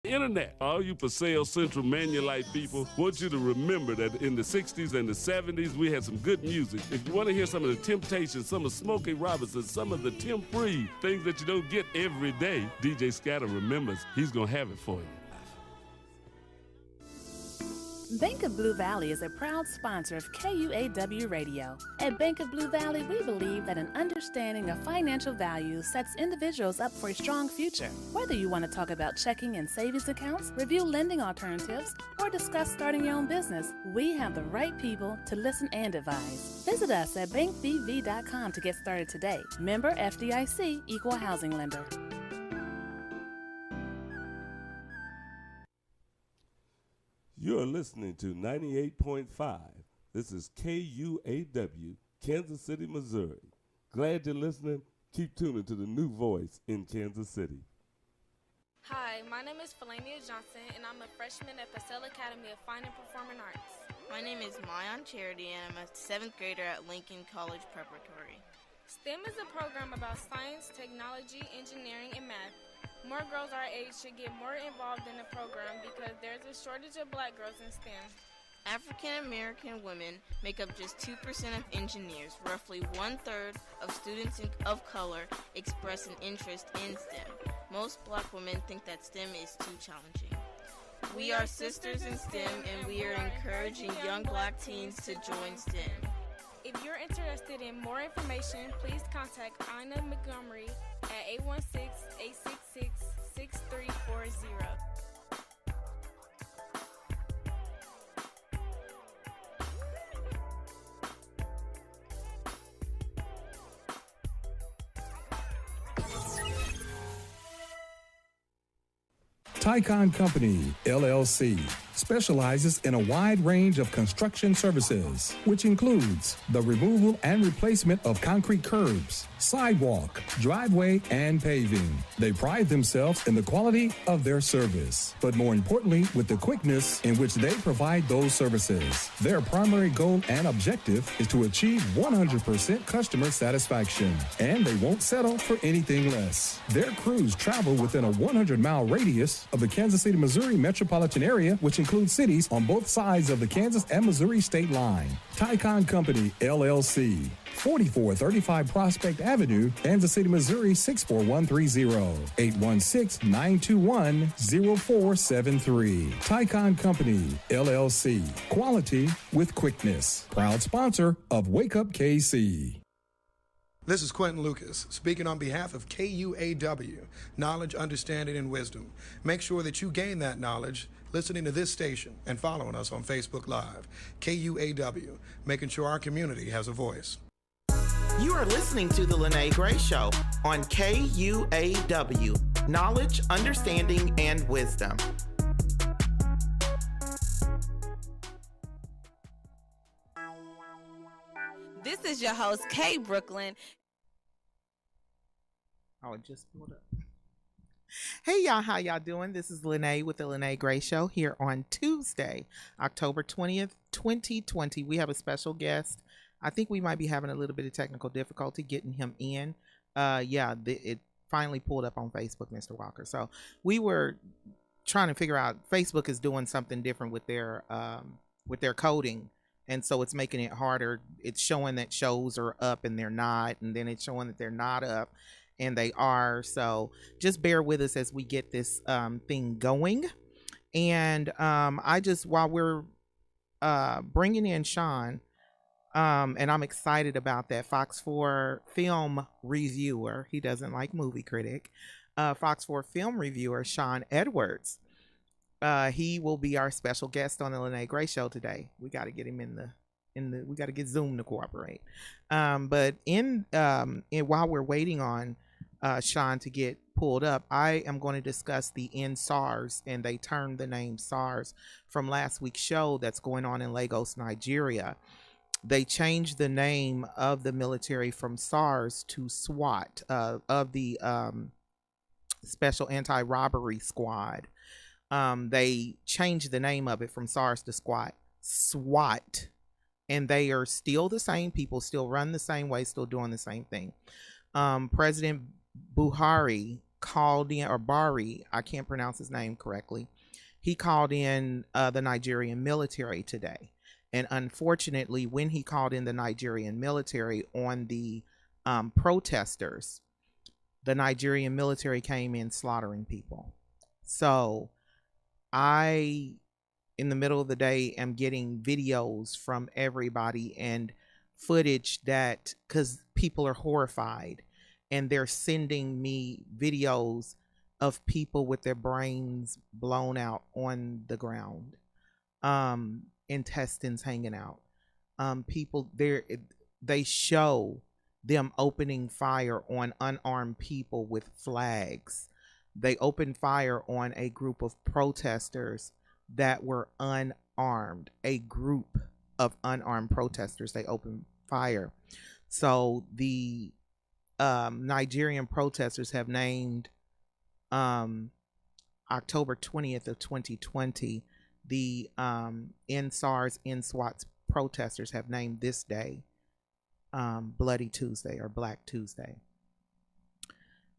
Internet. All you for sale Central Manulite people, want you to remember that in the 60s and the 70s, we had some good music. If you want to hear some of the Temptations, some of Smokey Robinson, some of the Tim Free, things that you don't get every day, DJ Scatter remembers he's going to have it for you. Bank of Blue Valley is a proud sponsor of KUAW Radio. At Bank of Blue Valley, we believe that an understanding of financial values sets individuals up for a strong future. Whether you want to talk about checking and savings accounts, review lending alternatives, or discuss starting your own business, we have the right people to listen and advise. Visit us at bankbv.com to get started today. Member FDIC, Equal Housing Lender. You're listening to 98.5. This is KUAW, Kansas City, Missouri. Glad you're listening. Keep tuning to the new voice in Kansas City. Hi, my name is Felania Johnson, and I'm a freshman at Purcell Academy of Fine and Performing Arts. My name is Mayan Charity, and I'm a 7th grader at Lincoln College Preparatory. STEM is a program about science, technology, engineering, and math. More girls our age should get more involved in the program because there's a shortage of black girls in STEM. African American women make up just 2% of engineers. Roughly 1/3 of students of color express an interest in STEM. Most black women think that STEM is too challenging. We are sisters in STEM, and we are encouraging young black teens to join STEM. If you're interested in more information, please contact Ina Montgomery at 816-866-6340. Tycon Company, LLC, specializes in a wide range of construction services, which includes the removal and replacement of concrete curbs, sidewalk, driveway, and paving. They pride themselves in the quality of their service, but more importantly, with the quickness in which they provide those services. Their primary goal and objective is to achieve 100% customer satisfaction, and they won't settle for anything less. Their crews travel within a 100-mile radius of the Kansas City, Missouri metropolitan area, which includes cities on both sides of the Kansas and Missouri state line. Tycon Company, LLC, 4435 Prospect Avenue, Kansas City, Missouri, 64130, 816-921-0473. Tycon Company, LLC, quality with quickness. Proud sponsor of Wake Up KC. This is Quentin Lucas, speaking on behalf of KUAW, Knowledge, Understanding, and Wisdom. Make sure that you gain that knowledge listening to this station and following us on Facebook Live. KUAW, making sure our community has a voice. You are listening to The Lyne't Gray Show on KUAW, Knowledge, Understanding, and Wisdom. This is your host, Kay Brooklyn. Oh, it just pulled up. Hey y'all, how y'all doing? This is Lyne't with the Lyne't Gray Show here on Tuesday, October 20th, 2020. We have a special guest. I think we might be having a little bit of technical difficulty getting him in. It finally pulled up on Facebook, Mr. Walker. So we were trying to figure out, Facebook is doing something different with their coding. And so it's making it harder. It's showing that shows are up and they're not. And then it's showing that they're not up and they are. So just bear with us as we get this thing going. And while we're bringing in Sean, and I'm excited about that, Fox 4 film reviewer, he doesn't like movie critic, Fox 4 film reviewer, Sean Edwards. He will be our special guest on the Lyne't Gray Show today. We got to get him we got to get Zoom to cooperate. But while we're waiting on Sean to get pulled up, I am going to discuss the NSARS, and they turned the name SARS from last week's show that's going on in Lagos, Nigeria. They changed the name of the military from SARS to SWAT, of the Special Anti-Robbery Squad. They changed the name of it from SARS to SWAT, and they are still the same people, still run the same way, still doing the same thing. President Buhari called in, or Bari, I can't pronounce his name correctly. He called in the Nigerian military today. And unfortunately, when he called in the Nigerian military on the protesters, the Nigerian military came in slaughtering people. So I, in the middle of the day, am getting videos from everybody and footage that, because people are horrified, and they're sending me videos of people with their brains blown out on the ground, intestines hanging out. People there, they show them opening fire on unarmed people with flags. They opened fire on a group of protesters that were unarmed. A group of unarmed protesters, they opened fire. So the Nigerian protesters have named October 20th of 2020, the NSARS, NSWAT's protesters have named this day Bloody Tuesday or Black Tuesday.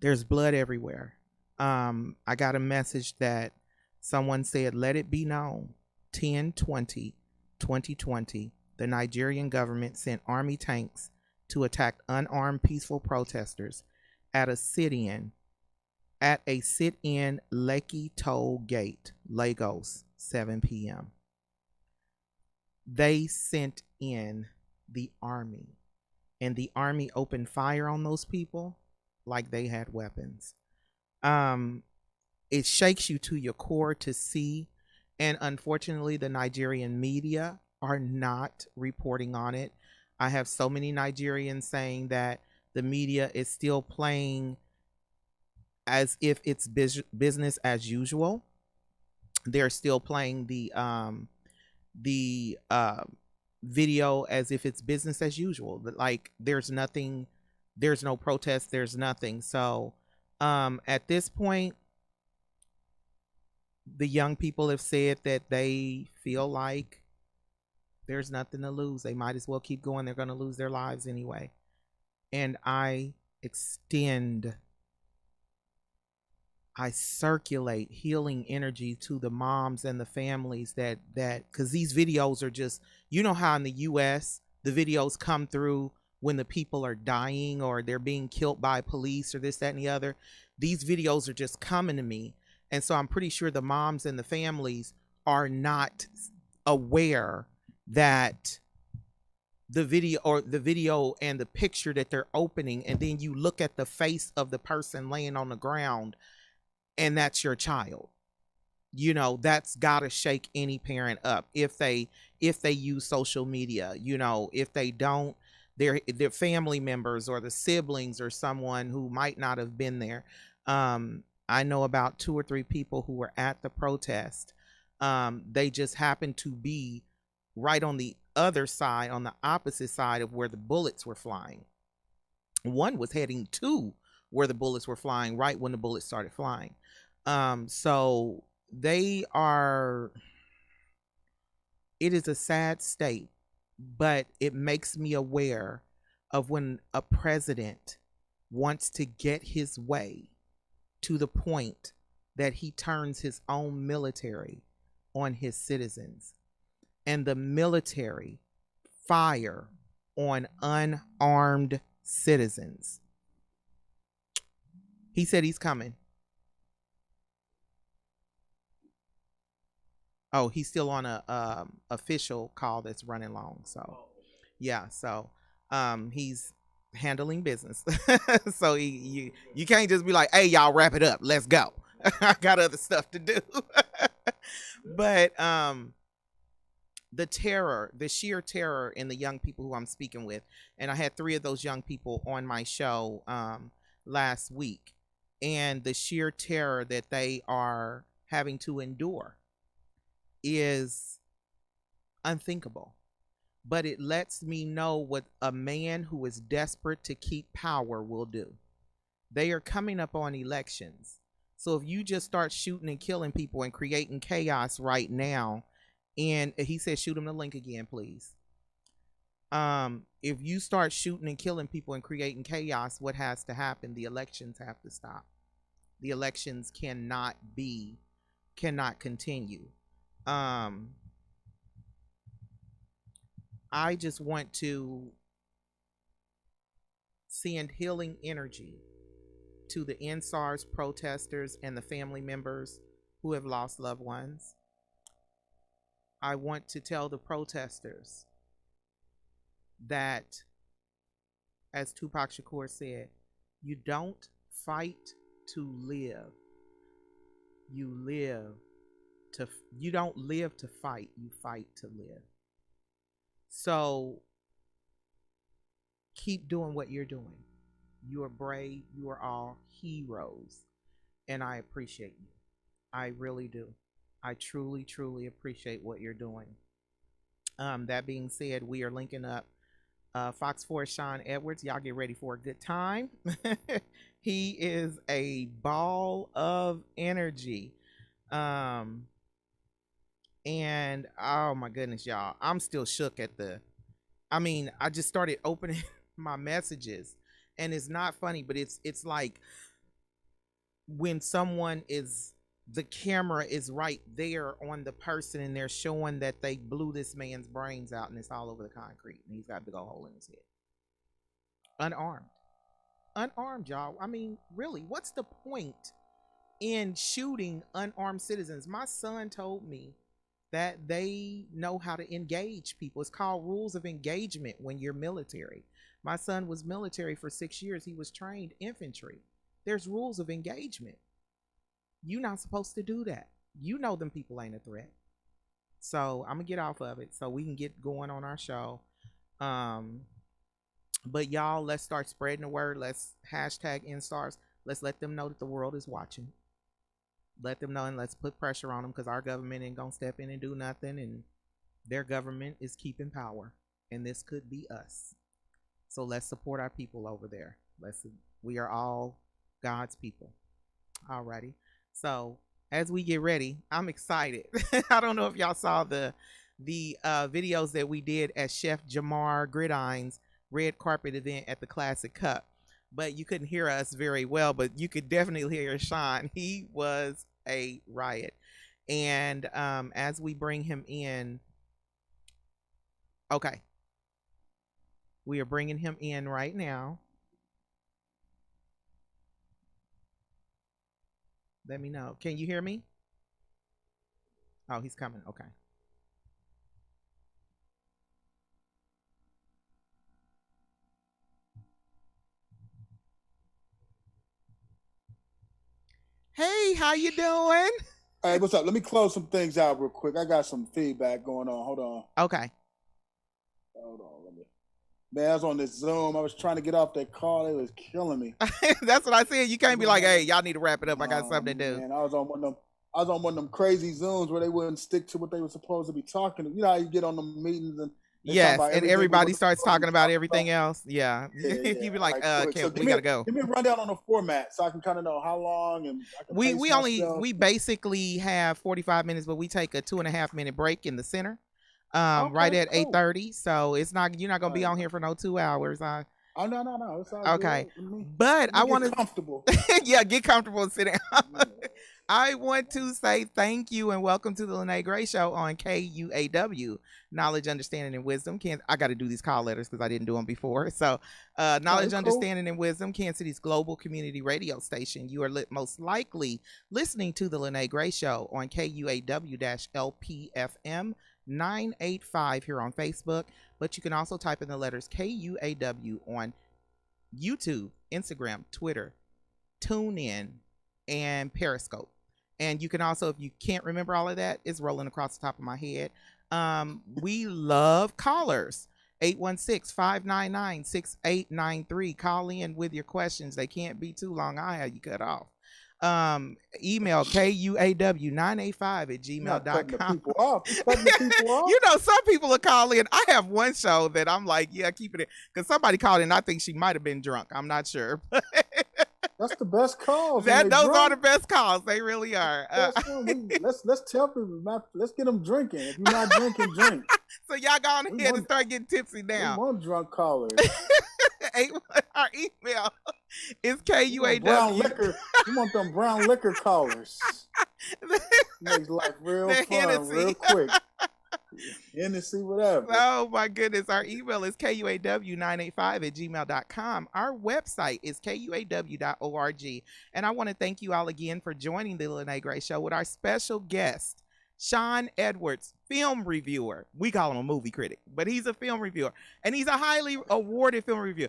There's blood everywhere. I got a message that someone said, let it be known, 10/20/2020, the Nigerian government sent army tanks to attack unarmed peaceful protesters at a sit-in Lekki Toll Gate, Lagos, 7 p.m. They sent in the army, and the army opened fire on those people like they had weapons. It shakes you to your core to see, and unfortunately the Nigerian media are not reporting on it. I have so many Nigerians saying that the media is still playing as if it's business as usual. They're still playing the video as if it's business as usual. Like there's nothing, there's no protest, there's nothing. So at this point, the young people have said that they feel like there's nothing to lose. They might as well keep going. They're going to lose their lives anyway. And I circulate healing energy to the moms and the families that because these videos are just, you know how in the US the videos come through when the people are dying or they're being killed by police or this, that, and the other. These videos are just coming to me. And so I'm pretty sure the moms and the families are not aware that the video and the picture that they're opening, and then you look at the face of the person laying on the ground, and that's your child. You know, that's gotta shake any parent up if they use social media. You know, if they don't, their family members or the siblings or someone who might not have been there. I know about 2 or 3 people who were at the protest. They just happened to be right on the other side, on the opposite side of where the bullets were flying. One was heading to where the bullets were flying right when the bullets started flying. So they are, it is a sad state, but it makes me aware of when a president wants to get his way to the point that he turns his own military on his citizens, and the military fire on unarmed citizens. He said he's coming. Oh, he's still on a official call that's running long. So yeah, so he's handling business. So you can't just be like, hey, y'all, wrap it up, let's go. I got other stuff to do. But the terror, the sheer terror in the young people who I'm speaking with, and I had 3 of those young people on my show last week, and the sheer terror that they are having to endure is unthinkable. But it lets me know what a man who is desperate to keep power will do. They are coming up on elections. So if you just start shooting and killing people and creating chaos right now, and he said, shoot him the link again, please. If you start shooting and killing people and creating chaos, what has to happen? The elections have to stop. The elections cannot continue. I just want to send healing energy to the NSARS protesters and the family members who have lost loved ones. I want to tell the protesters that, as Tupac Shakur said, you don't fight to live. You don't live to fight, you fight to live. So keep doing what you're doing. You are brave. You are all heroes. And I appreciate you. I really do. I truly, truly appreciate what you're doing. That being said, we are linking up Fox 4 Sean Edwards. Y'all get ready for a good time. He is a ball of energy. And oh my goodness, y'all, I'm still shook at I just started opening my messages, and it's not funny, but it's like when the camera is right there on the person and they're showing that they blew this man's brains out and it's all over the concrete and he's got a big old hole in his head. Unarmed, y'all. I mean, really, what's the point in shooting unarmed citizens? My son told me that they know how to engage people. It's called rules of engagement when you're military. My son was military for 6 years. He was trained infantry. There's rules of engagement. You're not supposed to do that. You know them people ain't a threat. So I'm gonna get off of it so we can get going on our show. But y'all, let's start spreading the word. Let's hashtag NSTARS. Let's let them know that the world is watching. Let them know, and let's put pressure on them, because our government ain't gonna step in and do nothing, and their government is keeping power, and this could be us. So let's support our people over there. We are all God's people. Alrighty. So as we get ready, I'm excited. I don't know if y'all saw the videos that we did at Chef Jamar Gridine's red carpet event at the Classic Cup, but you couldn't hear us very well, but you could definitely hear Sean. He was a riot. And as we bring him in, okay, we are bringing him in right now. Let me know. Can you hear me? Oh, he's coming. Okay. Hey, how you doing? Hey, what's up? Let me close some things out real quick. I got some feedback going on. Hold on. Okay. Hold on. Man, I was on this Zoom. I was trying to get off that call. It was killing me. That's what I said. You can't be like, hey, y'all need to wrap it up. I got something to do. Man, I was on one of them crazy Zooms where they wouldn't stick to what they were supposed to be talking. You know how you get on the meetings and yes, and everybody starts talking about everything else. Yeah. You be like, Kim, we gotta go. Give me a rundown on the format so I can kind of know how long, and I can we basically have 45 minutes, but we take a 2.5 minute break in the center. Right at 8:30. So you're not gonna be on here for no 2 hours. No. It's all okay. Good. But I want to comfortable. Yeah, get comfortable and sit down. I want to say thank you and welcome to the Lyne't Gray Show on KUAW, Knowledge, Understanding, and Wisdom. I got to do these call letters because I didn't do them before. So, Knowledge, Understanding, and Wisdom, Kansas City's global community radio station. You are most likely listening to the Lyne't Gray Show on KUAW-LPFM 985 here on Facebook, but you can also type in the letters KUAW on YouTube, Instagram, Twitter, TuneIn, and Periscope. And you can also, if you can't remember all of that, it's rolling across the top of my head. We love callers. 816-599-6893. Call in with your questions. They can't be too long. I have you cut off. Email KUAW985@gmail.com. You know, some people are calling. I have one show that I'm like, yeah, keeping it, because somebody called in. I think she might have been drunk. I'm not sure. That's the best calls. Those are the best calls. They really are. Let's tell people. Let's get them drinking. If you're not drinking, drink. So y'all go on ahead and start getting tipsy now. We want drunk callers. Our email is KUAW. Brown liquor. You want them brown liquor callers. Makes life real The fun, Hennessy. real quick. Hennessy, whatever. Oh my goodness. Our email is KUAW985@gmail.com. Our website is KUAW.org. And I want to thank you all again for joining the Lyne't Gray Show with our special guest, Sean Edwards, film reviewer. We call him a movie critic, but he's a film reviewer. And he's a highly awarded film reviewer.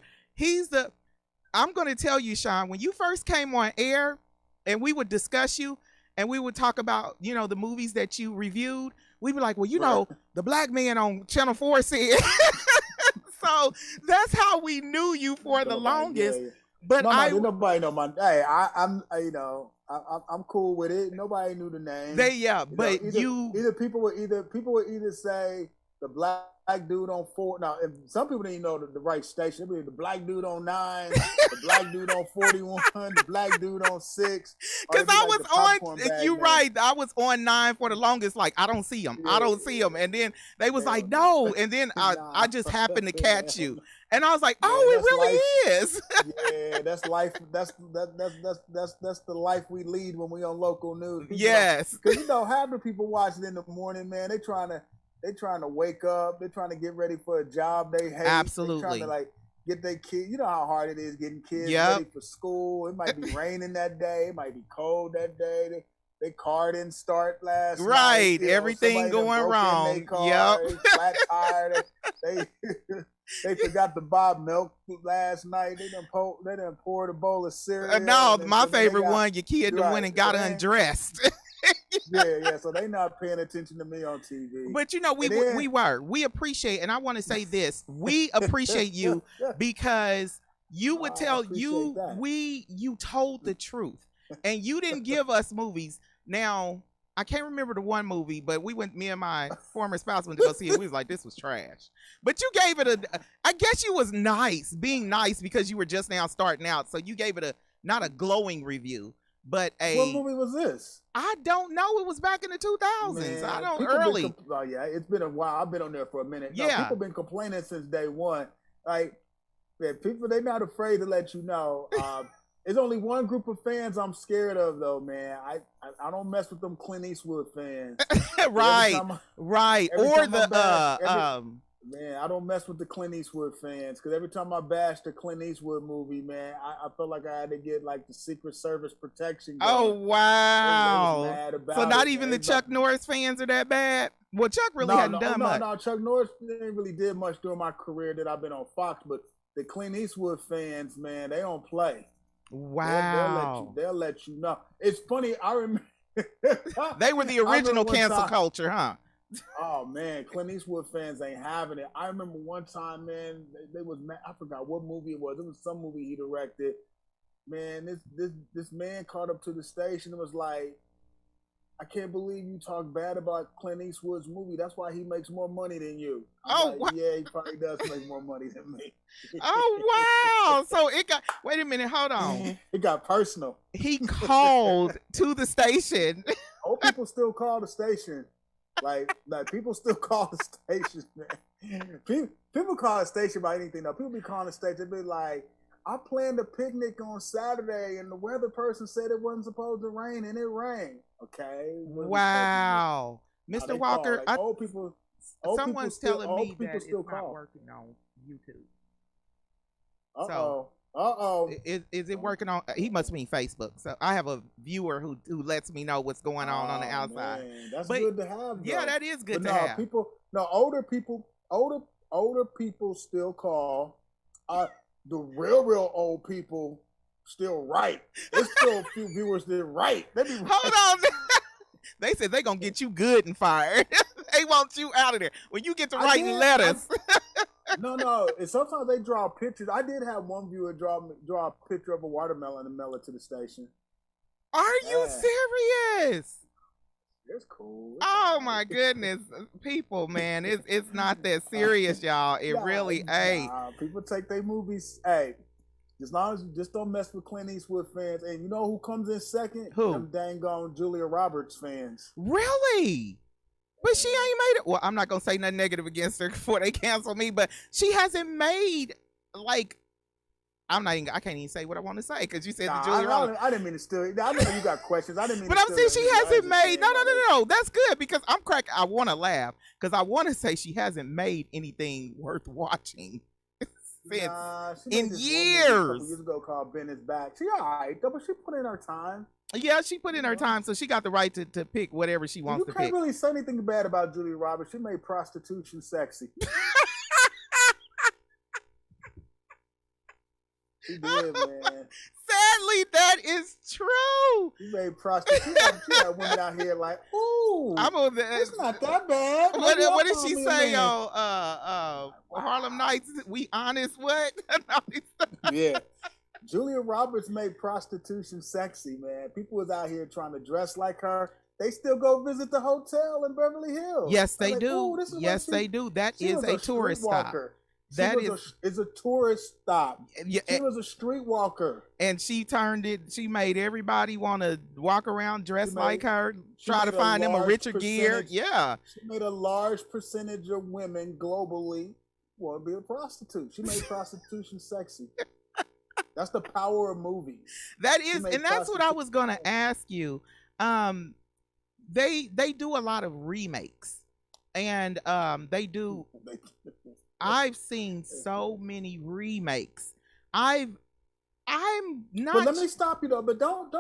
I'm going to tell you, Sean, when you first came on air and we would discuss you and we would talk about, the movies that you reviewed, we'd be like, well, the black man on Channel 4 said. So that's how we knew you for the longest. Yeah. But nobody know my. Hey, I'm cool with it. Nobody knew the name. Either people would either say the black dude on 4. Now, if some people didn't know the right station. It'd be the black dude on 9, the black dude on 41, the black dude on 6. Because I was on. You're right. I was on 9 for the longest. Like, I don't see him. Yeah. I don't see him. And then they was like, no. And then I just happened to catch you. And I was like, oh, it really is. Yeah, that's life. That's the life we lead when we on local news. Yes. Because half the people watching in the morning, man, they trying to wake up. They're trying to get ready for a job they hate. Absolutely. They're trying to get their kids. You know how hard it is getting kids ready for school. It might be raining that day. It might be cold that day. They car didn't start last night. Right. Everything going wrong. Yep. Flat tire. They forgot to buy milk last night. They done poured a bowl of cereal. No, my favorite one, your kid went and got undressed. Yeah. So they not paying attention to me on TV. But we appreciate, and I want to say this: we appreciate you because you would tell you told the truth, and you didn't give us movies. Now I can't remember the one movie, but me and my former spouse went to go see it. We was like, this was trash. But you gave it I guess you was being nice because you were just now starting out. So you gave it not a glowing review, but what movie was this? I don't know. It was back in the 2000s. Man, I don't early. It's been a while. I've been on there for a minute. Yeah. People been complaining since day one. Like, people, they're not afraid to let you know. There's only one group of fans I'm scared of, though, man. I don't mess with them Clint Eastwood fans. Right. Or man, I don't mess with the Clint Eastwood fans because every time I bash the Clint Eastwood movie, man, I felt like I had to get like the Secret Service protection going. Oh wow! Mad about so not even the Chuck Norris fans are that bad. Well, Chuck really hadn't done much. No, Chuck Norris didn't really did much during my career that I've been on Fox, but the Clint Eastwood fans, man, they don't play. Wow. They'll let you know. It's funny. I remember they were the original cancel culture, huh? Oh man, Clint Eastwood fans ain't having it. I remember one time, man, they was mad. I forgot what movie it was. It was some movie he directed. Man, this man caught up to the station and was like, I can't believe you talk bad about Clint Eastwood's movie. That's why he makes more money than you. Yeah, he probably does make more money than me. Oh, wow. So wait a minute, hold on. It got personal. He called to the station. Old people still call the station. Like people still call the station, man. People call the station about anything. Now, people be calling the station, they be like, I planned a picnic on Saturday, and the weather person said it wasn't supposed to rain, and it rained. Okay. Wow, Mr. Walker. Like, old people. Someone's telling me that it's not working on YouTube. Is it working on? He must mean Facebook. So I have a viewer who lets me know what's going on the outside. Man, that's good to have. Though. Yeah, that is good to have. Older people still call. The real old people still right. There's still a few viewers that right. They be right. Hold on. They said they gonna get you good and fired. They want you out of there when you get to writing letters. No. And sometimes they draw pictures. I did have one viewer draw a picture of a watermelon and mail it to the station. Are you serious? It's cool. Oh my goodness, people, man, it's not that serious, y'all. It really ain't. People take their movies. Hey, as long as you just don't mess with Clint Eastwood fans, and you know who comes in second? Who? Them dang on Julia Roberts fans. Really? But she ain't made it. Well, I'm not gonna say nothing negative against her before they cancel me, but she hasn't made like I can't even say what I want to say because you said Nah, the Julia Roberts. I didn't mean to steal it. I know you got questions. I didn't mean But to I'm saying steal she it. hasn't made. No. That's good because I'm cracking. I want to laugh because I want to say she hasn't made anything worth watching since in A years. couple years ago called Ben is Back. She all right, though, but she put in her time. Yeah, she put in her time, so she got the right to pick whatever she wants to pick. You can't really say anything bad about Julia Roberts. She made prostitution sexy. She did, man. Sadly, that is true. She made prostitution. She had women out here like, ooh, it's not that bad. What did she say on Harlem Nights? We honest what? Yeah. Julia Roberts made prostitution sexy, man. People was out here trying to dress like her. They still go visit the hotel in Beverly Hills. Yes, they do. Yes, they do. That is a tourist stop. That is a tourist stop. She was a streetwalker, and she turned it. She made everybody want to walk around dressed like her. Try to find them a richer gear. Yeah, she made a large percentage of women globally want to be a prostitute. She made prostitution sexy. That's the power of movies. That is, and that's what I was gonna ask you. They do a lot of remakes, and they do. I've seen so many remakes. I'm not. But let me stop you though. But don't.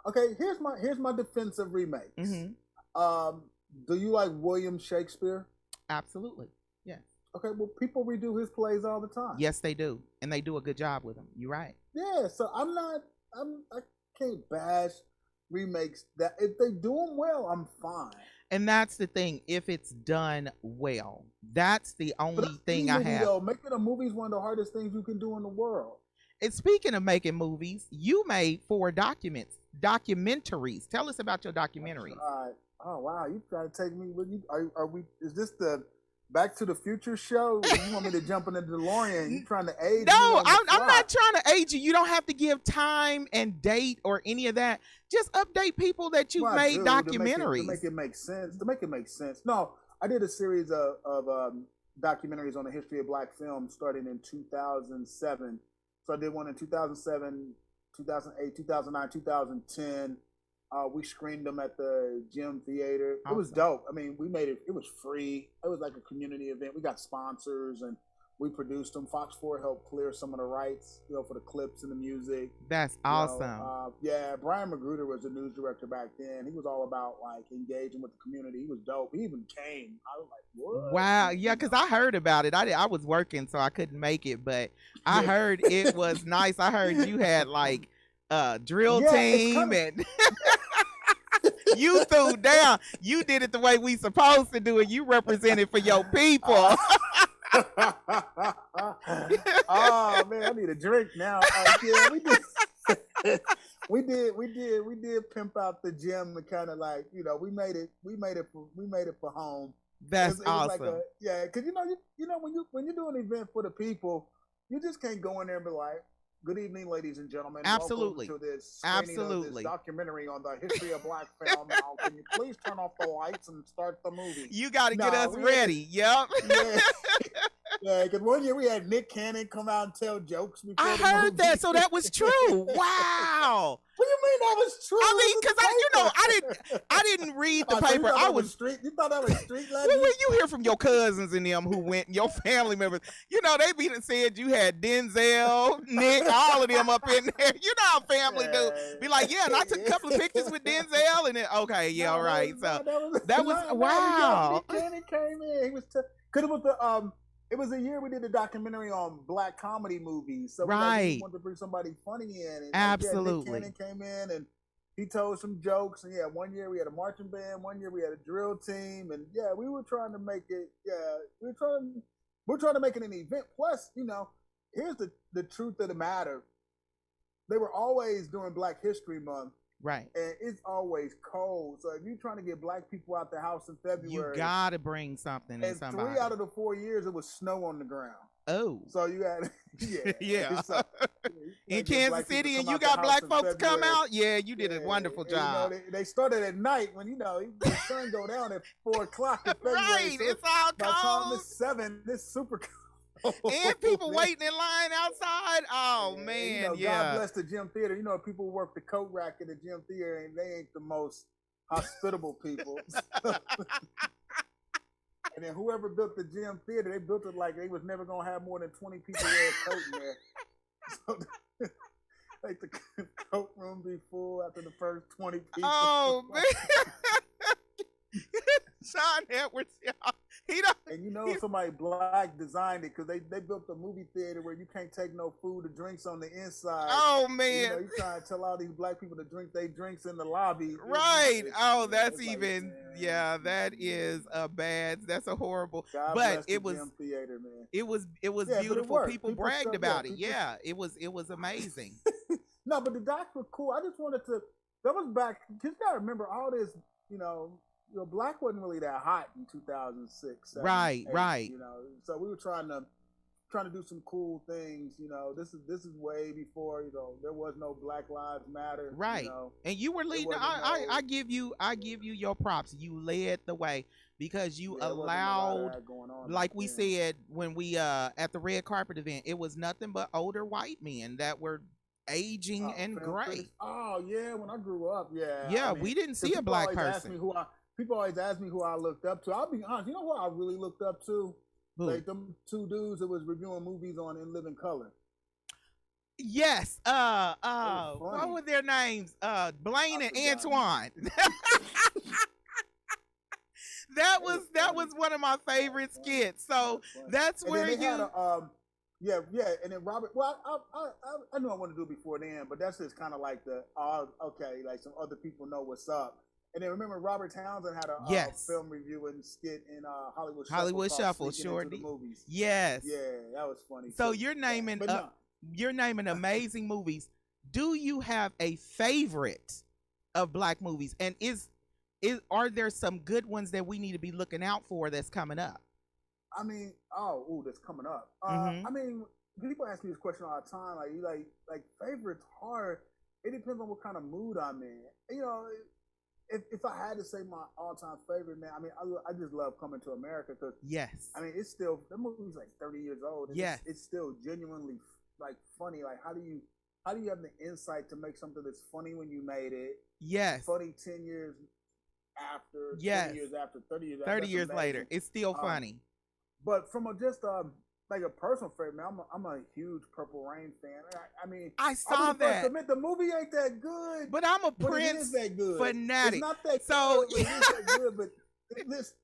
Okay, here's my defense of remakes. Mm-hmm. Do you like William Shakespeare? Absolutely. Yes. Okay. Well, people redo his plays all the time. Yes, they do, and they do a good job with them. You're right. Yeah. So I can't bash remakes. That if they do them well, I'm fine. And that's the thing. If it's done well, that's the only thing I have. Though, making a movie is one of the hardest things you can do in the world. And speaking of making movies, you made 4 documentaries. Tell us about your documentaries. All right. Oh wow, you trying to take me with you? Are we? Is this the Back to the Future show? You want me to jump in the DeLorean? You trying to age me? No, I'm not trying to age you. You don't have to give time and date or any of that. Just update people that you've made documentaries. To make it make sense. No, I did a series of documentaries on the history of Black film starting in 2007. So I did one in 2007, 2008, 2009, 2010. We screened them at the Gym Theater. It was dope. I mean, we made it. It was free. It was like a community event. We got sponsors and we produced them. Fox 4 helped clear some of the rights, for the clips and the music. That's awesome. Yeah, Brian Magruder was the news director back then. He was all about like engaging with the community. He was dope. He even came. I was like, what? Wow. Yeah, because I heard about it. I was working, so I couldn't make it, but I heard it was nice. I heard you had like drill team and you threw down. You did it the way we supposed to do it. You represented for your people. Oh man, I need a drink now. Yeah, we did pimp out the gym and kind of like we made it for home. That's awesome. Like because when you do an event for the people, you just can't go in there and be like, good evening, ladies and gentlemen. Absolutely. Welcome to this of this documentary on the history of Black film. Now, can you please turn off the lights and start the movie? You got to get us ready. Yep. Yeah, because one year we had Nick Cannon come out and tell jokes. I heard that, so that was true. Wow. What do you mean that was true? I mean, because I didn't read the paper. So you thought that was street legend? Well, you hear from your cousins and them who went, your family members. They be said you had Denzel, Nick, all of them up in there. You know how family do. Be like, yeah, and I took a couple of pictures with Denzel, and then okay, yeah, all right. So that was wow. Nick Cannon came in. He was because it was the It was a year we did a documentary on Black comedy movies. So we wanted to bring somebody funny in. And absolutely. Nick Cannon came in and he told some jokes. And yeah, one year we had a marching band. One year we had a drill team. And yeah, we were trying to make it. Yeah, we're trying to make it an event. Plus, here's the truth of the matter. They were always during Black History Month. Right. And it's always cold. So if you're trying to get Black people out the house in February, you gotta bring something. And 3 out of the 4 years, it was snow on the ground. Oh. So you had, yeah. So, in Kansas City, and you got Black folks come out. Yeah, you did a wonderful job. They started at night when the sun go down at 4 o'clock in February. Right, so it's all cold. By the time it's 7, it's super cold. And people waiting in line outside. Oh Yeah, man, you know, yeah. God bless the gym theater. You know, people work the coat rack in the gym theater, and they ain't the most hospitable people. And then whoever built the gym theater, they built it like they was never gonna have more than 20 people wear a coat in there. So, like the coat room be full after the first 20 people. Oh man. Sean Edwards, y'all. He don't. And you know somebody black designed it because they built a movie theater where you can't take no food or drinks on the inside. Oh And, man. you know, you trying to tell all these black people to drink their drinks in the lobby. Right. Oh, that's like, even. man, Yeah, that is a bad. That's a horrible. God but bless it the was. gym theater, man. It was. It was Yeah, but it beautiful. worked. People People bragged showed about up. it. People- Yeah. It was. It was amazing. No, but the docs were cool. I just wanted to. That was back. You gotta remember all this. You know, black wasn't really that hot in 2006. 7, Right, 8, right. You know, so we were trying to do some cool things. You know, this is way before, you know, there was no Black Lives Matter. Right. You know, And you were leading. I give you your props. You led the way because you yeah, there wasn't a lot of allowed, that going on like back we then. said when we at the red carpet event, it was nothing but older white men that were aging and film gray. critics. Oh yeah, when I grew up, yeah. Yeah, I mean, we didn't see 'cause a people black always ask person. me people always ask me who I looked up to. I'll be honest. You know who I really looked up to? Who? Like them two dudes that was reviewing movies on In Living Color. Yes. was What funny. were their names? Blaine I and forgot. Antoine. that was one of my favorite skits. So that's And where then they you. had a yeah, and then Robert. Well, I knew I wanted to do it before then, but that's just kind of like the okay, like some other people know what's up. And then remember Robert Townsend had a Yes. film reviewing skit in Hollywood Hollywood called Shuffle, Sneaking sure into the did. movies. Yes. Yeah, that was funny. So too. you're naming But no. you're naming amazing movies. Do you have a favorite of black movies? And are there some good ones that we need to be looking out for that's coming up? I mean, that's coming up. Mhm. I mean, people ask me this question all the time. Like favorites hard. It depends on what kind of mood I'm in. You know, if I had to say my all-time favorite, man, I mean, I just love Coming to America because Yes. I mean, it's still that movie's like 30 years old. And Yes. it's still genuinely like funny. Like, how do you have the insight to make something that's funny when you made it? Yes. Funny 10 years after. Yes. 20 years after. 30 years. 30 That's years amazing. later, it's still funny. But from like a personal favorite, man, I'm a huge Purple Rain fan. I mean, I saw was the first that. to admit the movie ain't that good, But I'm a but it Prince is that good. fanatic. It's not that So- good, but it is that good. But this,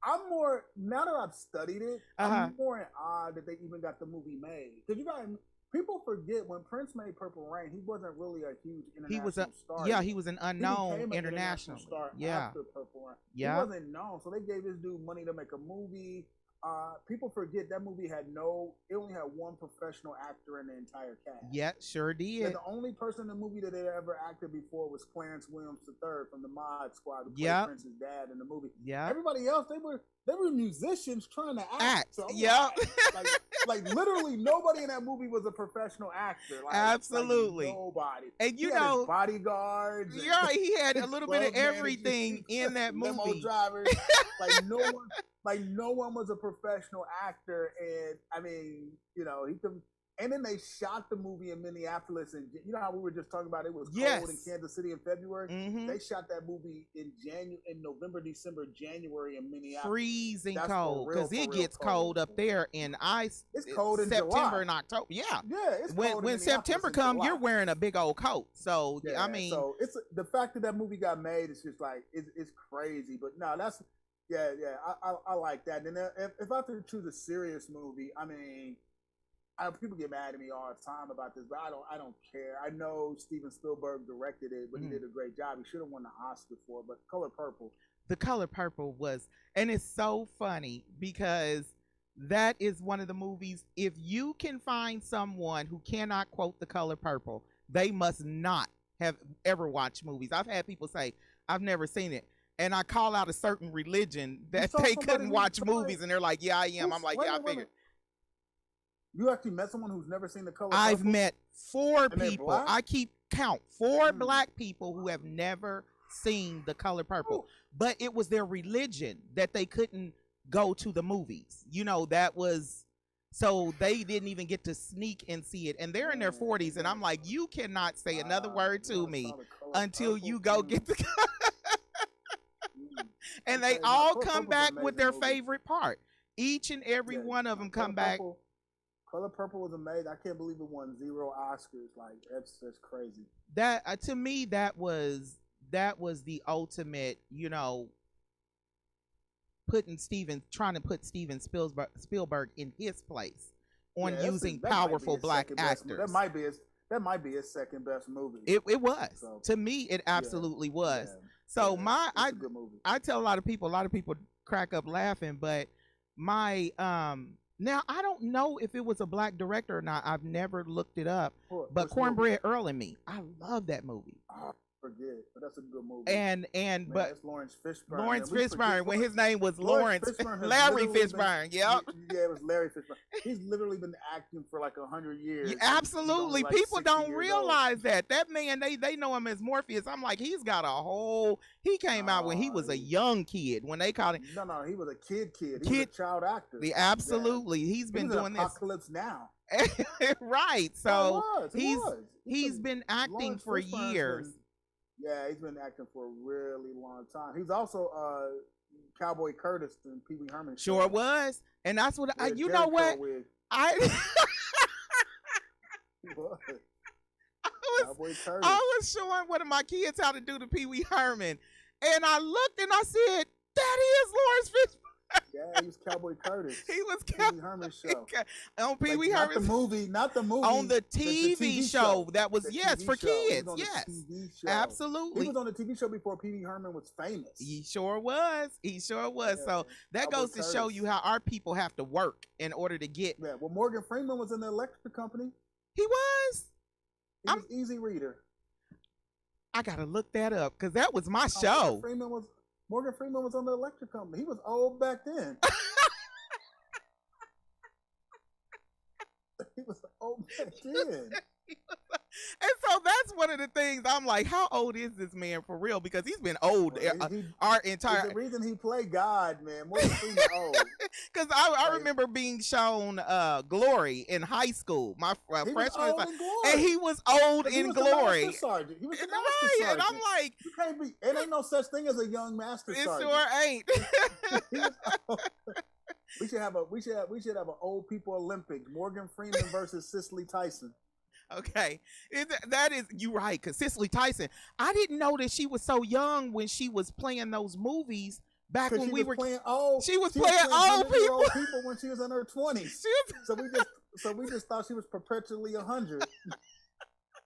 I'm more now that I've studied it. I'm more in awe that they even got the movie made. Because people forget when Prince made Purple Rain, he wasn't really a huge international He was star. he was an He unknown became an international star Yeah. after Purple Rain. Yeah. He wasn't known, so they gave this dude money to make a movie. People forget that movie it only had one professional actor in the entire cast. Yeah, sure And did. the only person in the movie that had ever acted before was Clarence Williams III from the Mod Squad, who played Yep. Prince's dad in the movie. Yeah. Everybody else, they were musicians trying to act. So I'm Yep. like literally nobody in that movie was a professional actor. Like, Absolutely. like nobody. And you He had his know, bodyguards. and yeah, he had a little bit of glove managers, everything in that limo movie. drivers. Like no one was a professional actor, and I mean, you know, he could. And then they shot the movie in Minneapolis, and you know how we were just talking about it was cold in Kansas City in February. Mhm. They shot that movie in November, December, January in Minneapolis. Freezing That's cold for because real it gets cold up there in ice. It's cold in September July. and October. Yeah, Yeah, it's when cold in when September Minneapolis in comes, July. you're wearing a big old coat. So Yeah, I mean, so it's the fact that movie got made. It's just like it's crazy. But no, that's I like that. And if I have to choose a serious movie, I mean, people get mad at me all the time about this, but I don't care. I know Steven Spielberg directed it, but he did a great job. He should have won the Oscar for it. But Color Purple. The Color Purple was, and it's so funny because that is one of the movies. If you can find someone who cannot quote The Color Purple, they must not have ever watched movies. I've had people say, I've never seen it. And I call out a certain religion that they couldn't watch movies, and they're like, yeah, I am. I'm like, yeah, I figured. You actually met someone who's never seen The Color Purple? I've met 4 And they're people. black? I keep count 4 black people who have never seen The Color Purple, but it was their religion that they couldn't go to the movies. You know, that was So they didn't even get to sneak and see it. And they're in their 40s. And I'm like, you cannot say another word to me until you go get the. And they all come back with their favorite part. Each and every one of them come back. Color Purple was amazing. I can't believe it won 0 Oscars. Like that's crazy. That to me, that was the ultimate, you know, trying to put Steven Spielberg in his place on using powerful black actors. That might be his second best movie. It was. So, to me, it absolutely was. Yeah. So I tell a lot of people crack up laughing, but my now I don't know if it was a black director or not. I've never looked it up. But Cornbread Earl and Me, I love that movie. Forget, but that's a good movie. But it's Lawrence Fishburne. Lawrence Fishburne, when his name was Lawrence Larry Fishburne. Yep. Yeah, it was Larry Fishburne. He's literally been acting for like 100 years. Yeah, absolutely. Like people don't realize that man. They know him as Morpheus. I'm like, he's got a whole. He came out when he was a young kid. When they called him. No, he was a kid. He was a child actor. Absolutely, yeah. He's been doing Apocalypse Now. Right. So he's been acting Lawrence for Fishburne's years. Yeah, he's been acting for a really long time. He's also Cowboy Curtis in Pee Wee Herman. Sure was, and that's what you know what I was showing one of my kids how to do the Pee Wee Herman, and I looked and I said, "That is Lawrence Fishburne." Yeah, he was Cowboy Curtis. He was Pee Wee Herman show. On Pee Wee Herman. Not the movie. On the TV show. That was for kids. Yes. Absolutely. He was on the TV show before Pee Wee Herman was famous. He sure was. Yeah. So that goes to show you how our people have to work in order to get. Yeah. Well, Morgan Freeman was in the electric company. He was. He was Easy Reader. I gotta look that up because that was my show. Morgan Freeman was on the electric company. He was old back then. He was old back then. And so that's one of the things I'm like, how old is this man for real? Because he's been old our entire. The reason he played God, man, Morgan Freeman old. Because I remember being shown Glory in high school. My freshman, and he was old in Glory. He was a master sergeant. And I'm like, you can't be. It ain't no such thing as a young master sergeant. It sure ain't. We should have an old people Olympics. Morgan Freeman versus Cicely Tyson. Okay, you right? Because Cicely Tyson, I didn't know that she was so young when she was playing those movies back when we were playing old. She was playing old people when she was in her 20s. So we just thought she was perpetually 100.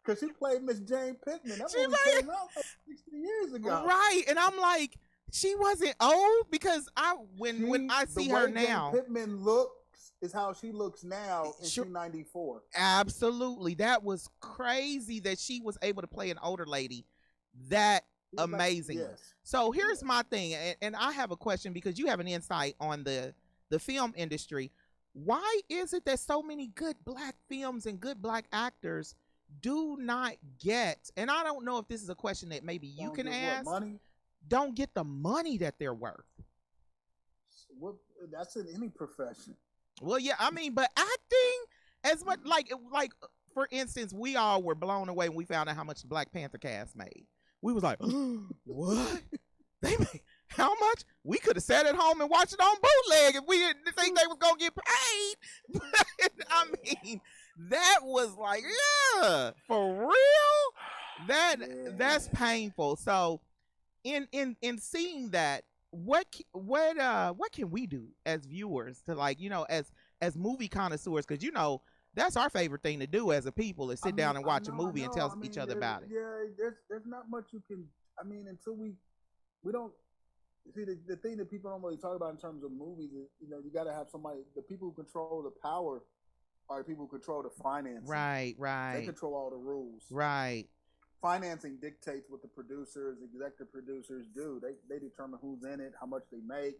Because she played Miss Jane Pittman. That movie came out like 60 years ago. Right, and I'm like, she wasn't old because when I see her now, Jane Pittman looks is how she looks now in 1994. Absolutely. That was crazy that she was able to play an older lady that amazing. Yes. So here's my thing, and I have a question because you have an insight on the film industry. Why is it that so many good black films and good black actors do not get, and I don't know if this is a question that maybe you can ask, money? Don't get the money that they're worth? That's in any profession. Well, yeah, I mean, but acting as much like for instance, we all were blown away when we found out how much the Black Panther cast made. We was like, what? They made how much? We could have sat at home and watched it on bootleg if we didn't think they was gonna get paid. I mean, that was like, yeah, for real. That's painful. So, in seeing that, what can we do as viewers to, like, you know, as movie connoisseurs, because you know that's our favorite thing to do as a people is sit down and watch a movie and tell each other about it. Yeah, there's not much you can. I mean, until we don't see the thing that people don't really talk about in terms of movies is, you know, you got to have somebody. The people who control the power are the people who control the finance. Right. They control all the rules. Right. Financing dictates what the producers, executive producers do. They determine who's in it, how much they make,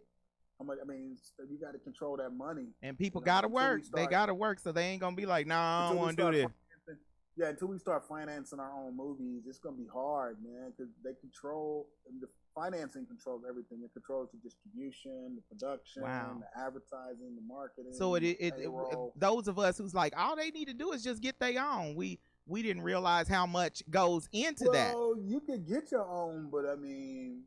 how much. I mean, you got to control that money. And people got to work. They got to work, so they ain't gonna be like, nah, I don't want to do this. Yeah, until we start financing our own movies, it's gonna be hard, man, because they control, and the financing controls everything. It controls the distribution, the production, the advertising, the marketing. So it those of us who's like, all they need to do is just get their own. We didn't realize how much goes into that. Well, you could get your own, but I mean,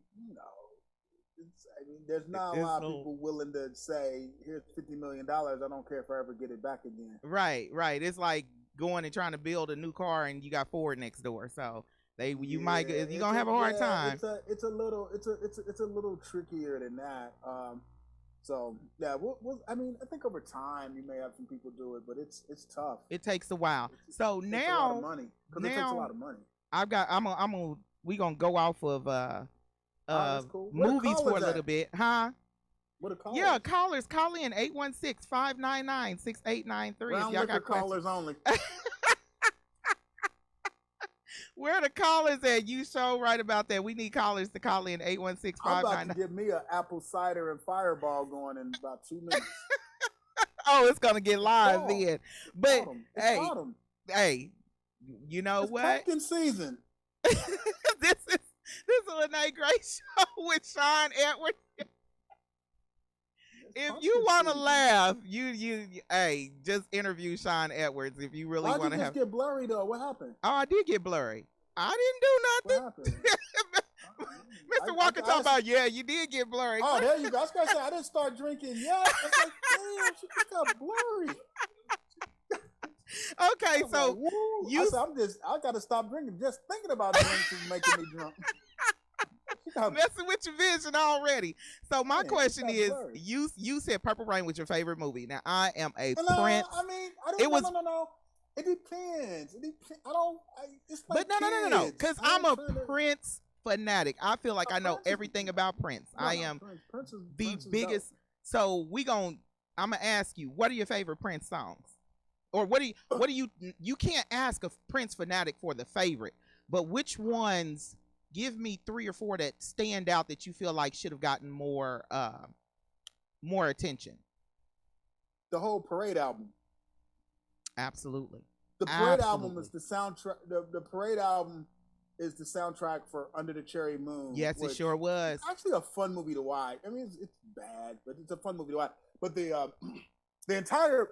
there's not a lot of people willing to say, here's $50 million. I don't care if I ever get it back again. Right. It's like going and trying to build a new car and you got Ford next door. So you're gonna have a hard time. It's a little trickier than that. So yeah, I mean, I think over time you may have some people do it, but it's tough. It takes a while. So it now, takes a lot of money because it takes a lot of money. We gonna go off of cool. movies for a little bit, huh? What a call! Yeah, callers, call in 816-599-6893. Round liquor callers only. Where the callers at? You show right about that. We need callers to call in 816-599. I'm about to get me an apple cider and fireball going in about 2 minutes. Oh, it's gonna get live then. But autumn. Hey, you know it's what? Pumpkin season. This is Lyne't Gray Show with Sean Edwards. If you want to laugh, you just interview Sean Edwards if you really want to have. Why'd you just get blurry though? What happened? Oh, I did get blurry. I didn't do nothing. What happened? Mr. Walker talking about, you did get blurry. Oh, there you go. I was gonna say I didn't start drinking yet. I was like, damn, she just got blurry. Okay, so like, I gotta stop drinking. Just thinking about drinks is making me drunk. Messing with your vision already. So my question is, you said Purple Rain was your favorite movie. Now I am a Prince. I mean, no. It depends. It's like no. Because I'm a Prince fanatic. I feel like I know everything about Prince. I am the biggest. So I'm gonna ask you, what are your favorite Prince songs? Or what do you can't ask a Prince fanatic for the favorite, but which ones? Give me 3 or 4 that stand out that you feel like should have gotten more attention. The whole Parade album. Absolutely. The Parade album is the soundtrack. The Parade album is the soundtrack for Under the Cherry Moon. Yes, it sure was. It's actually a fun movie to watch. I mean, it's bad, but it's a fun movie to watch. But the entire.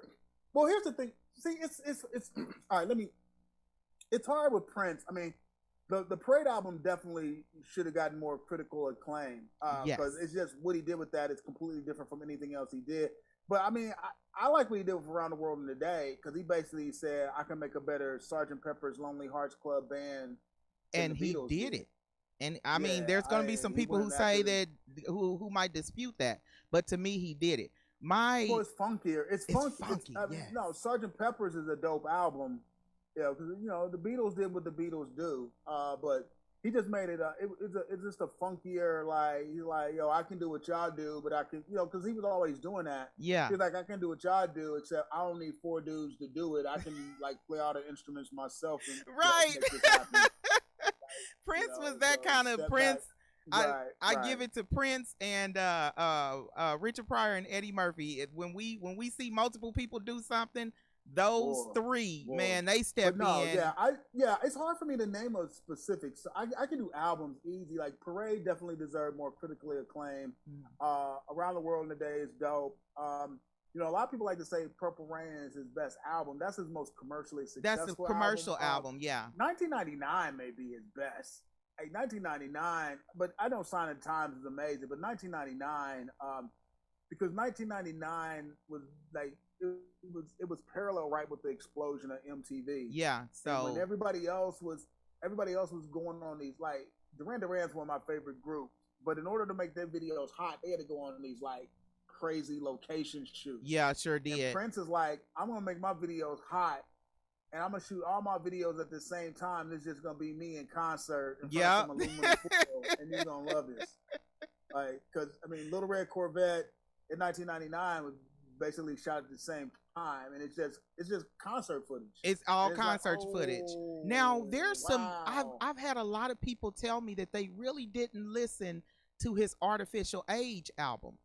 Well, here's the thing. See, it's all right. It's hard with Prince. I mean. The Parade album definitely should have gotten more critical acclaim because it's just what he did with that is completely different from anything else he did. But I mean, I like what he did with Around the World in a Day because he basically said I can make a better Sgt. Pepper's Lonely Hearts Club Band, and he did it. And I mean, there's going to be some people who say that who might dispute that, but to me, he did it. Well, it's funkier. It's funky. Yes. No, Sgt. Pepper's is a dope album. Yeah, because the Beatles did what the Beatles do, but he just made it. It's just a funkier he's like, yo, I can do what y'all do, but I can, because he was always doing that. Yeah, he's like, I can do what y'all do, except I don't need 4 dudes to do it. I can play all the instruments myself. And, right. Make this happen. Prince was that kind of Prince. I give it to Prince and Richard Pryor and Eddie Murphy. When we see multiple people do something. Those three, man, they step in. Yeah, it's hard for me to name a specific. So I can do albums easy. Like Parade definitely deserved more critically acclaimed. Around the World in a Day is dope. A lot of people like to say Purple Rain is his best album. That's his most commercially successful. That's a commercial album, yeah. 1999 may be his best. 1999, but I know Sign of Times is amazing. But 1999, because 1999 was like. It was parallel right with the explosion of MTV. Yeah, so and when everybody else was going on these Duran Duran's one of my favorite groups, but in order to make their videos hot, they had to go on these crazy location shoots. Yeah, sure did. And Prince is like, I'm gonna make my videos hot, and I'm gonna shoot all my videos at the same time. It's just gonna be me in concert in front of some aluminum foil, and you're gonna love this. Because Little Red Corvette in 1999 was basically shot at the same time, and it's just concert footage. It's all concert footage. Now there's some I've had a lot of people tell me that they really didn't listen to his Artificial Age album,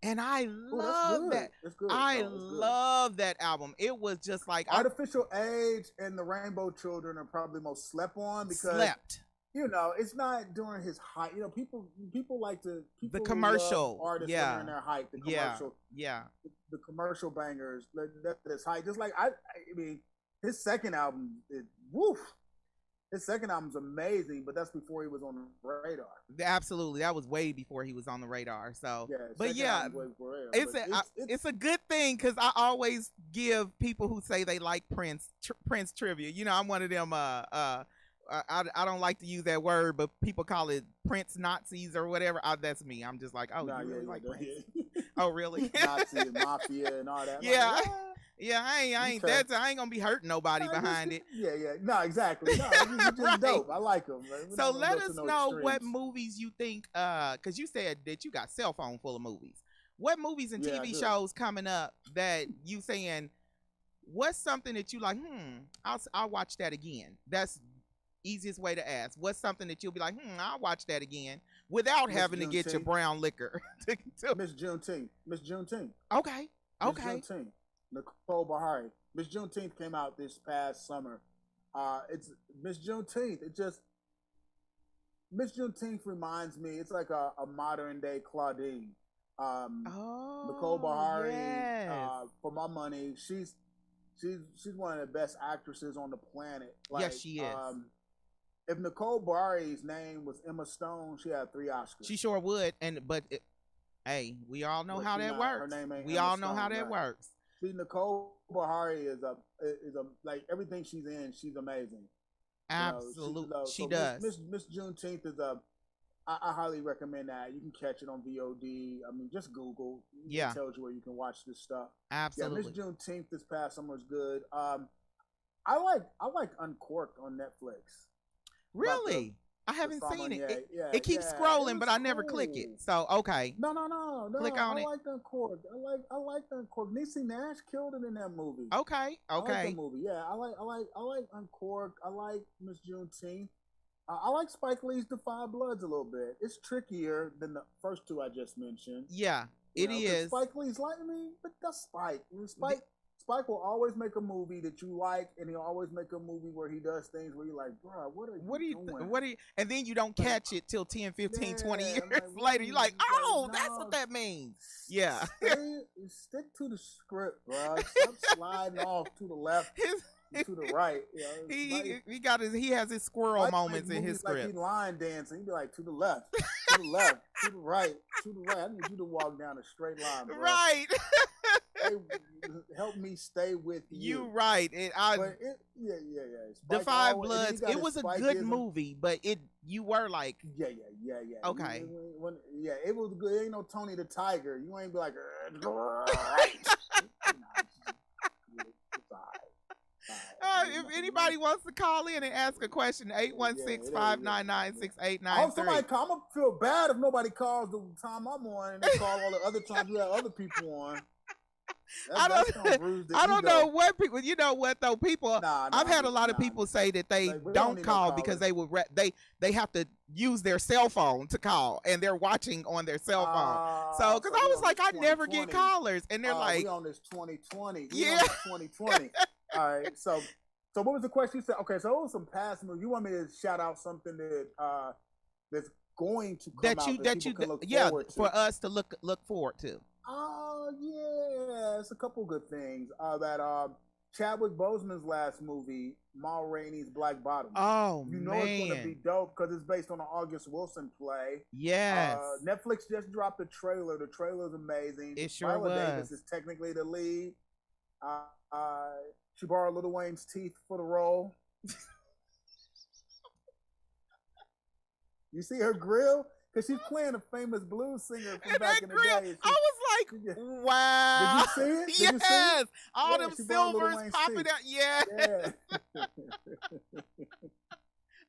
and I love that. I love that album. It was just like Artificial Age and the Rainbow Children are probably most slept on because you know, it's not during his height. You know, people like to the commercial artists when they're in their height. The commercial, the commercial bangers. That's height. Just like I mean, his second album, woof. His second album's amazing, but that's before he was on the radar. Absolutely, that was way before he was on the radar. So, yeah, but yeah, it's a good thing because I always give people who say they like Prince trivia. You know, I'm one of them. I don't like to use that word, but people call it Prince Nazis or whatever. That's me. I'm just like, oh, you really like Prince? Yeah. Oh, really? Nazi and mafia and all that. Yeah. Like, yeah, I ain't gonna be hurting nobody behind it. Yeah, no, exactly. No, you just right. dope. I like them. So let us know what movies you think, because you said that you got cell phone full of movies. What movies and TV shows coming up that you saying, what's something that you like? I'll watch that again. That's easiest way to ask. What's something that you'll be like, I'll watch that again without having to get your brown liquor. Miss Juneteenth. Okay. Miss Juneteenth. Nicole Bahari. Miss Juneteenth came out this past summer. It's Miss Juneteenth. Miss Juneteenth reminds me. It's like a modern day Claudine. Nicole Bahari. Yes. For my money, she's one of the best actresses on the planet. Like, yes, she is. If Nicole Bahari's name was Emma Stone, she had 3 Oscars. She sure would. Hey, we all know how that works. Her name ain't we Emma all know Stone, how that works. See, Nicole Bahari is a like everything she's in, she's amazing. Absolutely, you know, she does. Miss Juneteenth is I highly recommend that. You can catch it on VOD. I mean, just Google. It tells you where you can watch this stuff. Absolutely. Yeah, Miss Juneteenth this past summer was good. I like Uncorked on Netflix. Really? I haven't seen it. It keeps scrolling, but I never click it. So okay. No. Click on it. I like Uncorked. I like Uncorked. Niecy Nash killed it in that movie. Okay. I like that movie. Yeah, I like Uncorked. I like Miss Juneteenth. I like Spike Lee's The Five Bloods a little bit. It's trickier than the first 2 I just mentioned. Yeah, it is. Spike Lee's like me, but that's Spike. Spike will always make a movie that you like, and he'll always make a movie where he does things where you're like, bro, what are you doing? And then you don't catch it till 10, 15, 20 years later. You're like, that's what that means. Yeah. Stick to the script, bro. Stop sliding off to the left. To the right, he has his squirrel moments in his script. Like he line dancing, he'd be like to the left, to the left, to the right, to the right. I need you to walk down a straight line, bro. Right. Help me stay with you. You right. The Five Bloods. It was a good movie, but you were like, yeah. Okay. It was good. Ain't no Tony the Tiger. You ain't be like, right. If anybody wants to call in and ask a question, 816-599-6893. I hope somebody call. I'm gonna feel bad if nobody calls the time I'm on and they call all the other times you have other people on. I don't know what people. You know what though? People. I've had a lot of people say that they don't call because they would. They have to use their cell phone to call, and they're watching on their cell phone. So, because I was like, I never get callers, and they're like, we on this 2020. Yeah, 2020. All right. So what was the question you said? Okay, so it was some past movies. You want me to shout out something that that's going to come out that you can look forward to? For us to look forward to. Oh yeah, it's a couple good things. That Chadwick Boseman's last movie, Ma Rainey's Black Bottom. Oh you know man, it's gonna be dope because it's based on an August Wilson play. Yes. Netflix just dropped the trailer. The trailer's amazing. It sure Viola was. Davis is technically the lead. She borrowed Lil Wayne's teeth for the role. You see her grill? Because she's playing a famous blues singer from back in the day. I was like, wow. Did you see it? Yes. All them silvers popping out. Yeah.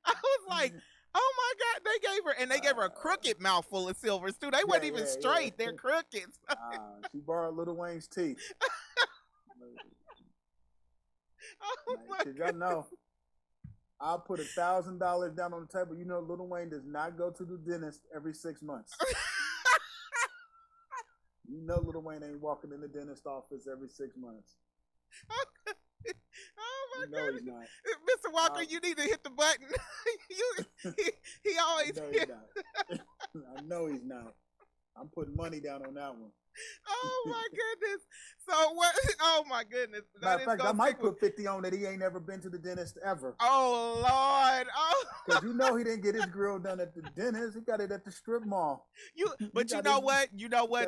I was like, oh my God. They gave her a crooked mouthful of silvers too. They wasn't even straight. They're crooked. She borrowed Lil Wayne's teeth. Did y'all know? I'll put $1,000 down on the table. You know, Lil Wayne does not go to the dentist every 6 months. You know, Lil Wayne ain't walking in the dentist office every 6 months. Oh No, he's not. Mr. Walker, you need to hit the button. he always No, he's not. I know he's not. I'm putting money down on that one. Oh my goodness. So what? Oh my goodness. Matter of fact, I might put 50 on that he ain't never been to the dentist ever. Oh Lord. Oh. Because you know he didn't get his grill done at the dentist. He got it at the strip mall. But you know what?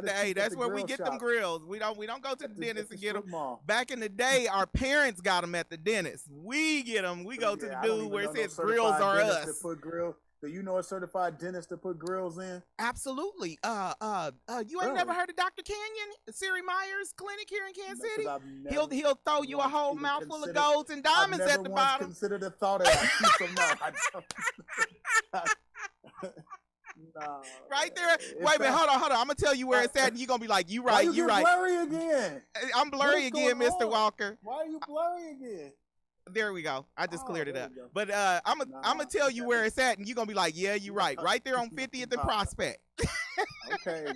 Hey, that's where we get them grills. We don't go to the dentist and get them. Back in the day, our parents got them at the dentist. We get them. We go to the dude where it says grills are us. Do you know a certified dentist to put grills in? Absolutely. You ain't never heard of Dr. Canyon, Siri Myers Clinic here in Kansas City? He'll throw you a whole mouthful of golds and diamonds at the bottom. Considered the thought of that. So no, I don't. No. Right there. Wait a minute. Hold on. I'm gonna tell you where it's at, and you're gonna be like, "You right. You right." Blurry again. I'm blurry again, Mr. Walker. Why are you blurry again? There we go. I just cleared it up. But I'm gonna tell you where it's at, and you're gonna be like, "Yeah, you're right." Right there on 50th and Prospect. Okay.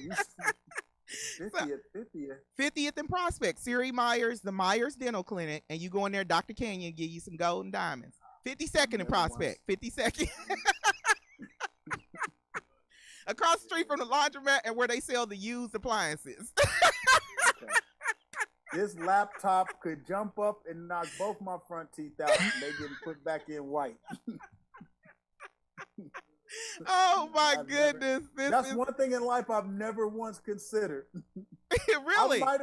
50th and Prospect. Siri Myers, the Myers Dental Clinic, and you go in there, Dr. Canyon give you some gold and diamonds. 52nd and Prospect. 52nd. Across the street from the laundromat and where they sell the used appliances. Okay. This laptop could jump up and knock both my front teeth out, and they getting put back in white. Oh my goodness! That's one thing in life I've never once considered. Really? I might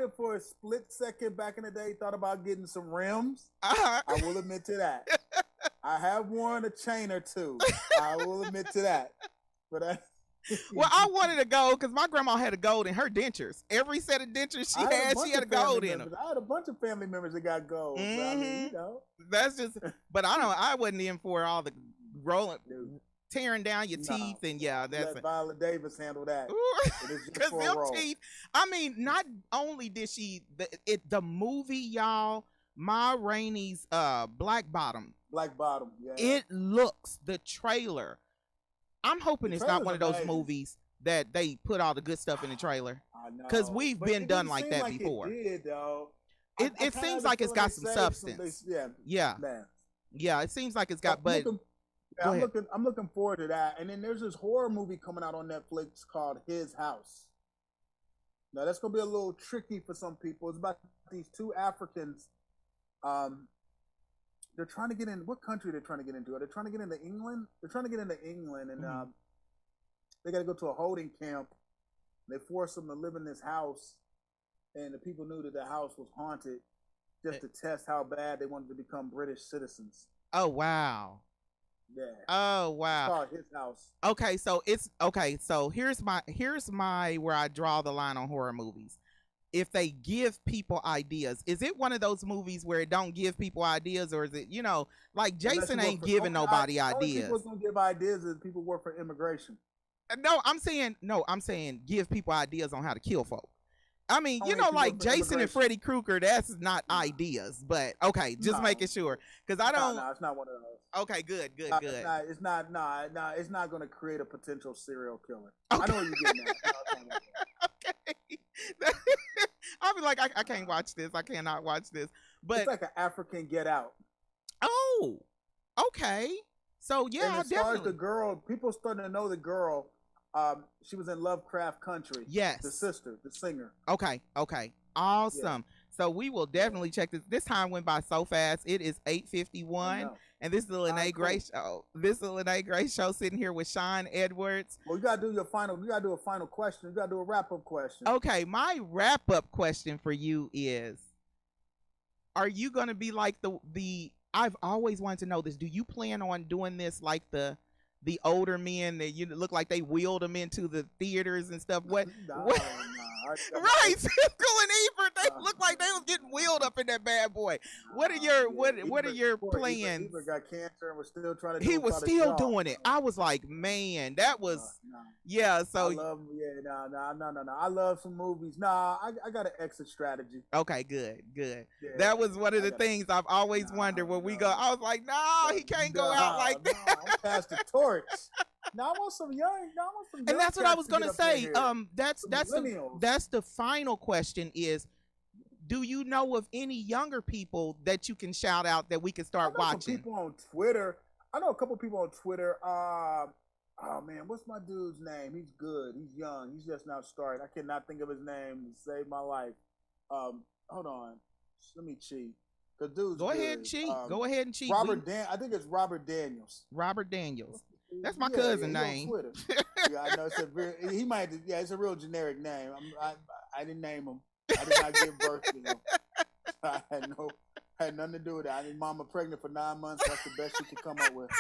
have for a split second back in the day thought about getting some rims. I will admit to that. I have worn a chain or two. I will admit to that. But well, I wanted a gold because my grandma had a gold in her dentures. Every set of dentures she had a gold in them. I had a bunch of family members that got gold. Mm-hmm. So, I mean, that's just. But I wasn't in for all the rolling, tearing down your teeth, and that's let Viola Davis handle that. Because them teeth. I mean, not only did she the movie, y'all. Ma Rainey's Black Bottom. Yeah. It looks the trailer. I'm hoping it's not one of those movies that they put all the good stuff in the trailer. I know. Because we've been done like that before. It did, though. It seems like it's got some substance. Yeah. It seems like it's got. I'm looking forward to that. And then there's this horror movie coming out on Netflix called His House. Now that's gonna be a little tricky for some people. It's about these two Africans. They're trying to get in. What country they're trying to get into? Are they trying to get into England? They're trying to get into England, and they got to go to a holding camp. They force them to live in this house, and the people knew that the house was haunted, just to test how bad they wanted to become British citizens. Oh wow! Yeah. Oh wow! It's called His House. Okay, so here's my where I draw the line on horror movies. If they give people ideas, is it one of those movies where it don't give people ideas, or is it, like Jason ain't giving nobody ideas? People gonna give ideas if people work for immigration. No, I'm saying give people ideas on how to kill folk. I mean, like Jason and Freddy Krueger, that's not ideas, but okay, just making sure, because I don't. No, it's not one of those. Okay, good. It's not going to create a potential serial killer. Okay. I know what you're getting at. Okay. I'll be like, I can't watch this. I cannot watch this. But it's like an African Get Out. Oh, okay. So yeah, and as far as the girl, people starting to know the girl. She was in Lovecraft Country. Yes. The sister, the singer. Okay. Awesome. Yeah. So we will definitely check this. This time went by so fast. It is 8:51, and this is the Lyne't Gray Show. This is the Lyne't Gray Show, sitting here with Sean Edwards. Well, you gotta do your final. You gotta do a final question. You gotta do a wrap-up question. Okay, my wrap-up question for you is: are you gonna be like the? I've always wanted to know this. Do you plan on doing this like the older men that you look like they wheeled them into the theaters and stuff? What? Right, Siskel and Ebert, they look like they was getting wheeled up in that bad boy. What are your plans? Ebert got cancer and was still trying to. He was still doing it. I was like, man, that was So I love, no. I love some movies. I got an exit strategy. Okay, good. Yeah, that was one of the things I've always wondered when we go. I was like, he can't go out like that. I'm past the torch. I want some young. And that's what I was gonna say. That's the final question is, do you know of any younger people that you can shout out that we can start watching? Some people on Twitter. I know a couple people on Twitter. Oh man, what's my dude's name? He's good. He's young. He's just now starting. I cannot think of his name to save my life. Hold on. Let me cheat. Cause dude's Go ahead and cheat. Go ahead and cheat. I think it's Robert Daniels. Robert Daniels. That's my cousin name. On Twitter. Yeah, I know. He might. Yeah, it's a real generic name. I didn't name him. I did not give birth to him. I had nothing to do with it. I had mama pregnant for 9 months. That's the best you could come up with.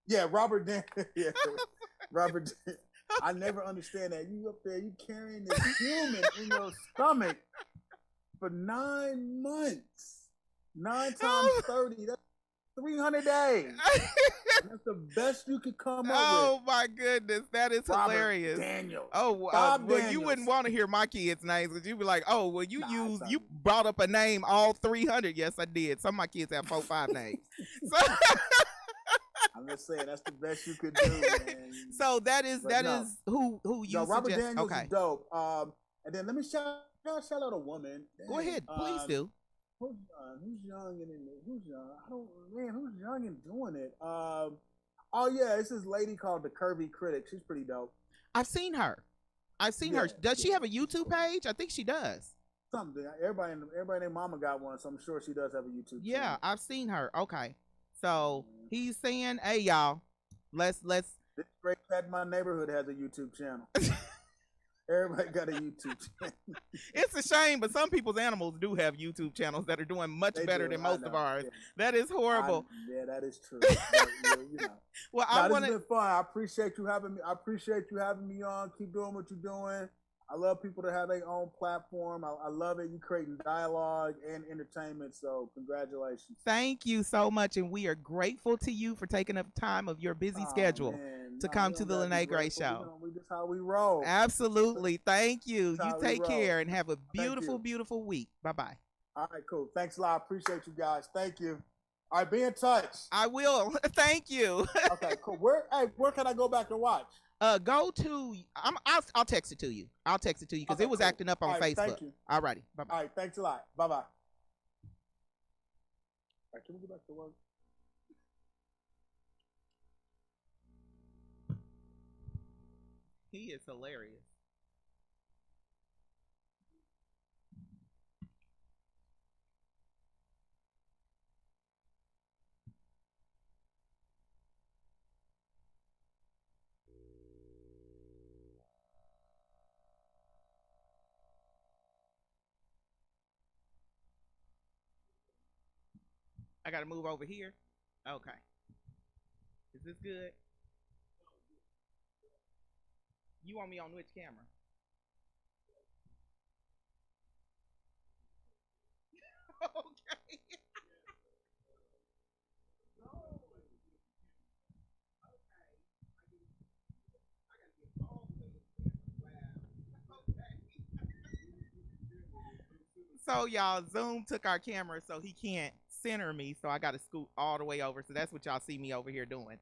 Yeah, Robert Daniels. Yeah, Robert. I never understand that. You up there, you carrying this human in your stomach for 9 months. 9 times 30. That's 300 days. That's the best you could come up with. Oh my goodness, that is Robert hilarious. Daniels. Oh, well, you wouldn't want to hear my kids' names because you'd be like, oh, well, you brought up a name all 300. Yes, I did. Some of my kids have 4, 5 names. So I'm just saying that's the best you could do, man. So that is who you Robert suggest. Daniels is dope. And then let me shout out a woman. Go ahead, please do. Who's young and who's young? Who's young and doing it? Oh yeah, it's this lady called the Curvy Critic. She's pretty dope. I've seen her. Does she have a YouTube page? I think she does. Something. Everybody named Mama got one, so I'm sure she does have a YouTube channel. Yeah, I've seen her. Okay. So he's saying, hey y'all, let's this great cat in my neighborhood has a YouTube channel. Everybody got a YouTube channel. It's a shame, but some people's animals do have YouTube channels that are doing much better than most of ours. Yeah. That is horrible. Yeah, that is true. But, well, this has been fun. I appreciate you having me. I appreciate you having me on. Keep doing what you're doing. I love people to have their own platform. I love it. You creating dialogue and entertainment. So congratulations. Thank you so much. And we are grateful to you for taking up time of your busy schedule to come to the Lyne't Gray Show. That's how we roll. Absolutely. Thank you. You take care and have a beautiful, beautiful week. Bye-bye. All right, cool. Thanks a lot. Appreciate you guys. Thank you. All right, be in touch. I will. Thank you. Okay, cool. Where can I go back and watch? Go to. I'll text it to you. I'll text it to you because it was acting up on Facebook. Thank you. All righty. Bye bye. All right. Thanks a lot. Bye bye. All right. Can we go back to work? He is hilarious. I gotta move over here. Okay. Is this good? You want me on which camera? Okay. So y'all, Zoom took our camera so he can't center me, so I got to scoot all the way over. So that's what y'all see me over here doing.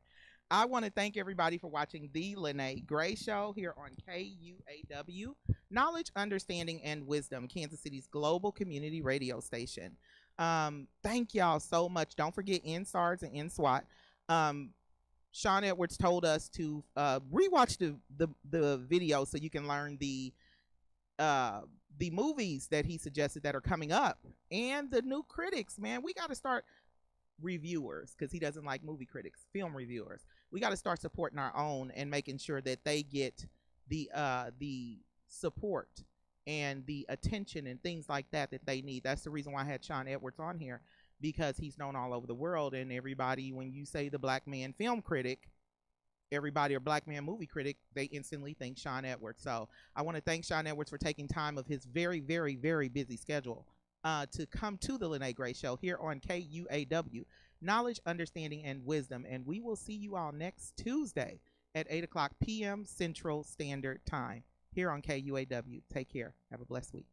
I want to thank everybody for watching the Lyne't Gray Show here on KUAW, Knowledge, Understanding, and Wisdom, Kansas City's global community radio station. Thank y'all so much. Don't forget NSARS and NSWAT. Sean Edwards told us to rewatch the video so you can learn the movies that he suggested that are coming up and the new critics. Man, we got to start reviewers, because he doesn't like movie critics, film reviewers. We got to start supporting our own and making sure that they get the support and the attention and things like that they need. That's the reason why I had Sean Edwards on here, because he's known all over the world, and everybody, when you say the black man film critic, everybody, or black man movie critic, they instantly think Sean Edwards. So I want to thank Sean Edwards for taking time of his very, very, very busy schedule to come to the Lyne't Gray Show here on KUAW, Knowledge, Understanding, and Wisdom. And we will see you all next Tuesday at 8 o'clock p.m. Central Standard Time here on KUAW. Take care. Have a blessed week.